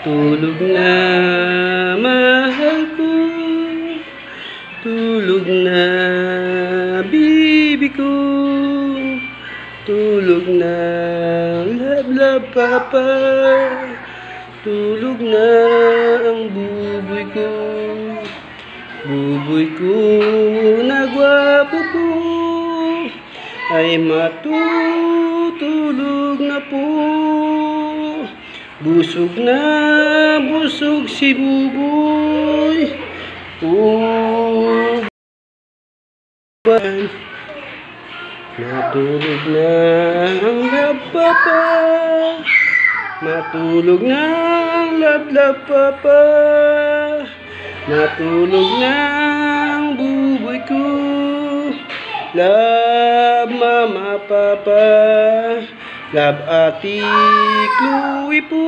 Tulog na, mahal ko. Tulog na, bibi ko. Tulog na, love papa. Tulog na ang buboy ko. Buboy ko na gwapo ko ay matutulog na po. Busog na busog si buboy. Matulog na ang papa. Matulog na ang love papa. Matulog na ang buboy ko. Love mama papa. Love ate Chloe po.